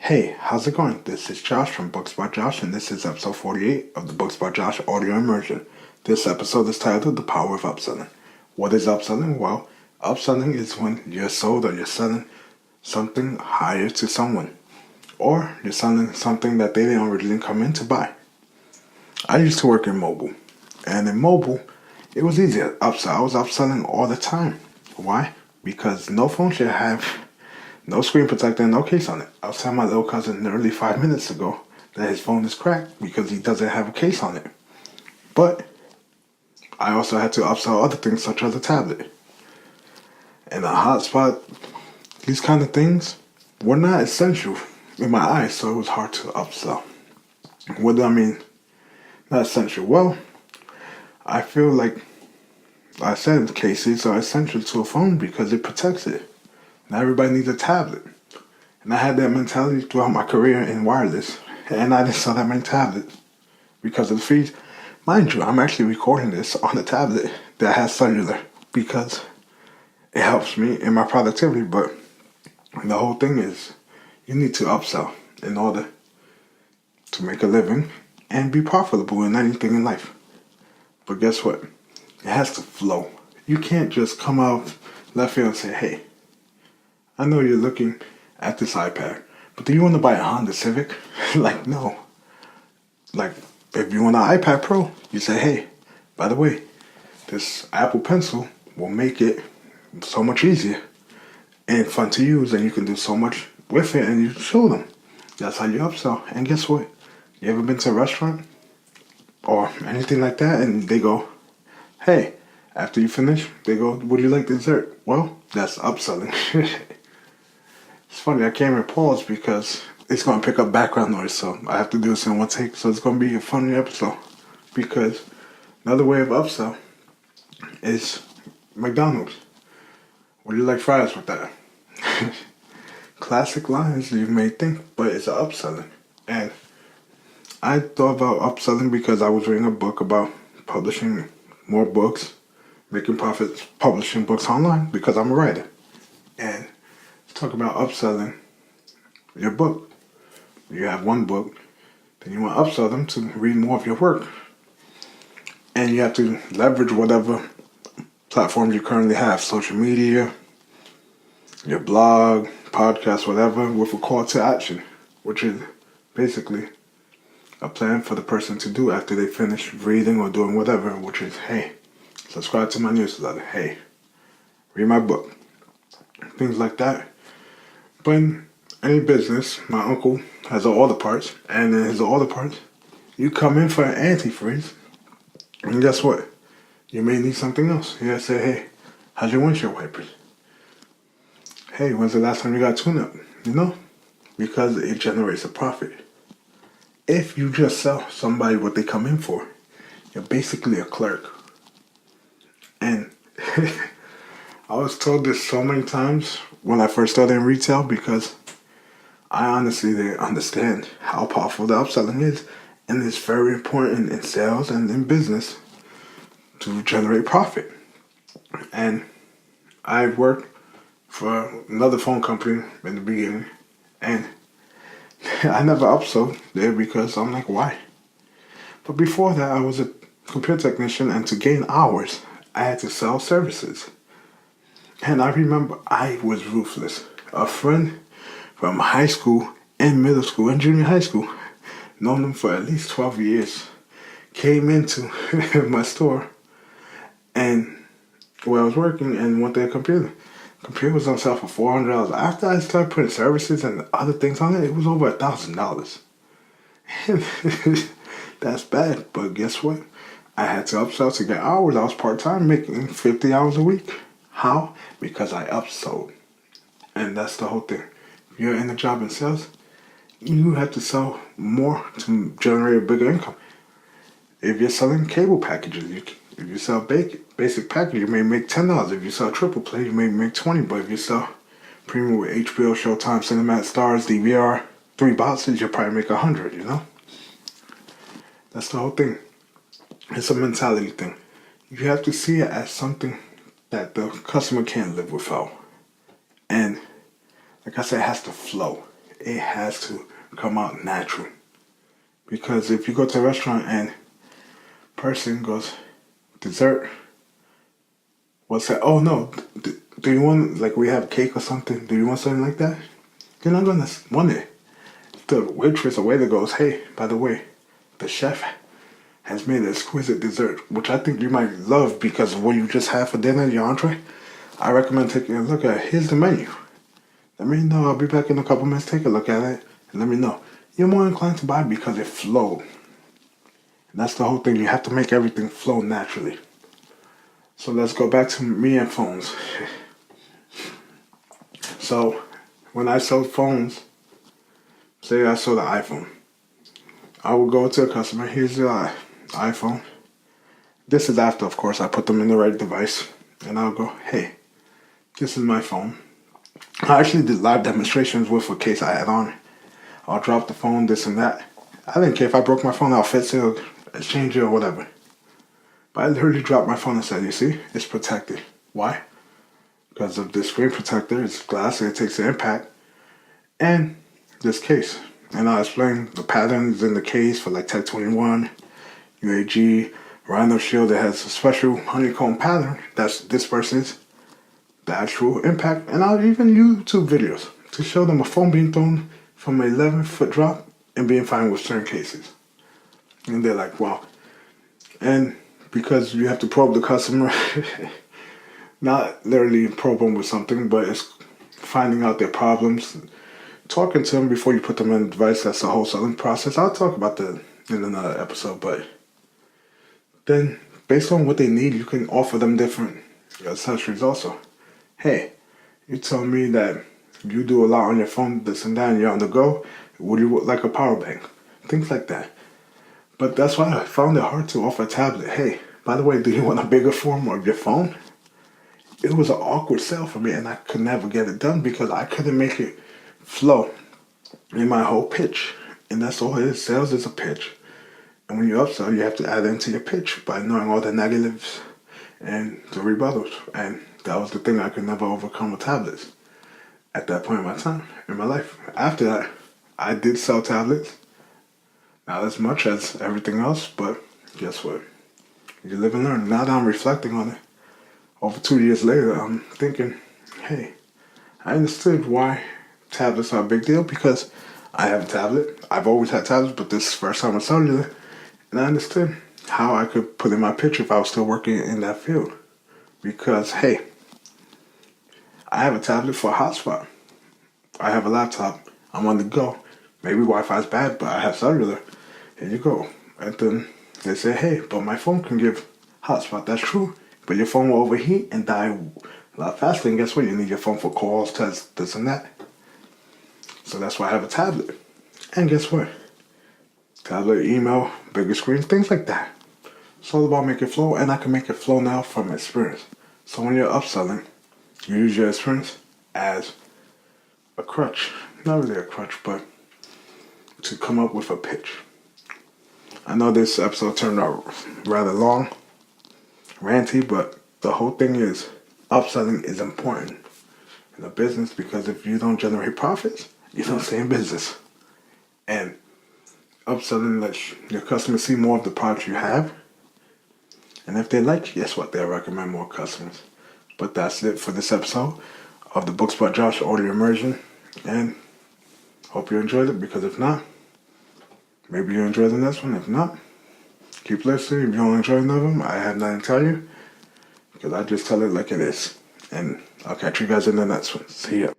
Hey, how's it going? This is Josh from Books by Josh, and this is episode 48 of the Books by Josh audio immersion. This episode is titled The Power of Upselling. What is upselling? Well, upselling is when you're sold or you're selling something higher to someone, or you're selling something that they didn't originally come in to buy. I used to work in mobile, and in mobile, it was easy to upsell. I was upselling all the time. Why? Because no phone should have no screen protector and no case on it. I was telling my little cousin nearly 5 minutes ago that his phone is cracked because he doesn't have a case on it. But I also had to upsell other things such as a tablet and a hotspot. These kind of things were not essential in my eyes, so it was hard to upsell. What do I mean? Not essential. Well, I feel like I said cases are essential to a phone because it protects it. Not everybody needs a tablet. And I had that mentality throughout my career in wireless. And I didn't sell that many tablets because of the fees. Mind you, I'm actually recording this on a tablet that has cellular because it helps me in my productivity. But the whole thing is you need to upsell in order to make a living and be profitable in anything in life. But guess what? It has to flow. You can't just come out left field and say, hey, I know you're looking at this iPad, but do you want to buy a Honda Civic? Like, no. Like, if you want an iPad Pro, you say, hey, by the way, this Apple Pencil will make it so much easier and fun to use, and you can do so much with it, and you show them. That's how you upsell. And guess what? You ever been to a restaurant or anything like that, and they go, hey, after you finish, they go, would you like dessert? Well, that's upselling. It's funny, I can't even pause because it's going to pick up background noise, so I have to do this in one take. So it's going to be a funny episode because another way of upsell is McDonald's. Would you like fries with that? Classic lines you may think, but it's upselling. And I thought about upselling because I was reading a book about publishing more books, making profits, publishing books online because I'm a writer. And talk about upselling your book. You have one book, then you want to upsell them to read more of your work. And you have to leverage whatever platform you currently have, social media, your blog, podcast, whatever, with a call to action, which is basically a plan for the person to do after they finish reading or doing whatever, which is, hey, subscribe to my newsletter, hey, read my book, things like that. But in any business, my uncle has all the parts, and in his all the parts, you come in for an antifreeze, and guess what? You may need something else. You gotta say, hey, how's your windshield wipers? Hey, when's the last time you got tune-up? You know? Because it generates a profit. If you just sell somebody what they come in for, you're basically a clerk. And I was told this so many times when I first started in retail because I honestly didn't understand how powerful the upselling is. And it's very important in sales and in business to generate profit. And I worked for another phone company in the beginning. And I never upsold there because I'm like, why? But before that, I was a computer technician. And to gain hours, I had to sell services. And I remember I was ruthless. A friend from high school and middle school and junior high school, known them for at least 12 years, came into my store and where I was working and went to their computer. Computer was on sale for $400. After I started putting services and other things on it, it was over $1,000. That's bad, but guess what? I had to upsell to get hours. I was part-time, making 50 hours a week. How? Because I upsold. And that's the whole thing. If you're in a job in sales, you have to sell more to generate a bigger income. If you're selling cable packages, if you sell basic package, you may make $10. If you sell triple play, you may make $20. But if you sell premium with HBO, Showtime, Cinemax, Stars, DVR, 3 boxes, you'll probably make $100, you know? That's the whole thing. It's a mentality thing. You have to see it as something that the customer can't live without. And like I said, it has to flow. It has to come out natural. Because if you go to a restaurant and person goes, dessert, what's that? Oh no, do you want, like we have cake or something? Do you want something like that? You're not gonna want it. The waitress or waiter goes, hey, by the way, the chef has made an exquisite dessert, which I think you might love because of what you just had for dinner, your entree. I recommend taking a look at it. Here's the menu. Let me know. I'll be back in a couple minutes. Take a look at it and let me know. You're more inclined to buy because it flowed. And that's the whole thing. You have to make everything flow naturally. So let's go back to me and phones. So when I sold phones, say I sold an iPhone, I would go to a customer. Here's your iPhone. This is after, of course, I put them in the right device. And I'll go, hey, this is my phone. I actually did live demonstrations with a case I had on. I'll drop the phone, this and that. I didn't care if I broke my phone, I'll fix it, or exchange it, or whatever. But I literally dropped my phone and said, you see, it's protected. Why? Because of this screen protector, it's glass, and it takes the impact. And this case. And I'll explain the patterns in the case for like Tech 21, UAG, Rhino Shield. It has a special honeycomb pattern that's disperses the actual impact. And I'll even YouTube videos to show them a phone being thrown from an 11-foot drop and being fine with certain cases. And they're like, wow. And because you have to probe the customer, not literally probe them with something, but it's finding out their problems, talking to them before you put them in the device. That's the whole selling process. I'll talk about that in another episode, but then based on what they need, you can offer them different accessories also. Hey, you tell me that you do a lot on your phone, this and that, and you're on the go. Would you like a power bank? Things like that. But that's why I found it hard to offer a tablet. Hey, by the way, do you want a bigger form of your phone? It was an awkward sell for me, and I could never get it done because I couldn't make it flow in my whole pitch. And that's all it is. Sales is a pitch. And when you upsell, you have to add into your pitch by knowing all the negatives and the rebuttals. And that was the thing I could never overcome with tablets at that point in my time, in my life. After that, I did sell tablets. Not as much as everything else, but guess what? You live and learn. Now that I'm reflecting on it, over 2 years later, I'm thinking, hey, I understood why tablets are a big deal because I have a tablet. I've always had tablets, but this is the first time with cellular. And I understood how I could put in my pitch if I was still working in that field. Because, hey, I have a tablet for a hotspot. I have a laptop. I'm on the go. Maybe Wi-Fi is bad, but I have cellular. Here you go. And then they say, hey, but my phone can give hotspot. That's true. But your phone will overheat and die a lot faster. And guess what? You need your phone for calls, tests, this and that. So that's why I have a tablet. And guess what? Tablet, email, bigger screen, things like that. It's all about making it flow, and I can make it flow now from experience. So when you're upselling, you use your experience as a crutch. Not really a crutch, but to come up with a pitch. I know this episode turned out rather long, ranty, but the whole thing is upselling is important in a business because if you don't generate profits, you don't stay in business. And upselling lets your customers see more of the products you have. And if they like, guess what? They'll recommend more customers. But that's it for this episode of the Books by Josh audio immersion. And hope you enjoyed it, because if not, maybe you enjoy the next one. If not, keep listening. If you don't enjoy none of them, I have nothing to tell you, because I just tell it like it is. And I'll catch you guys in the next one. See ya.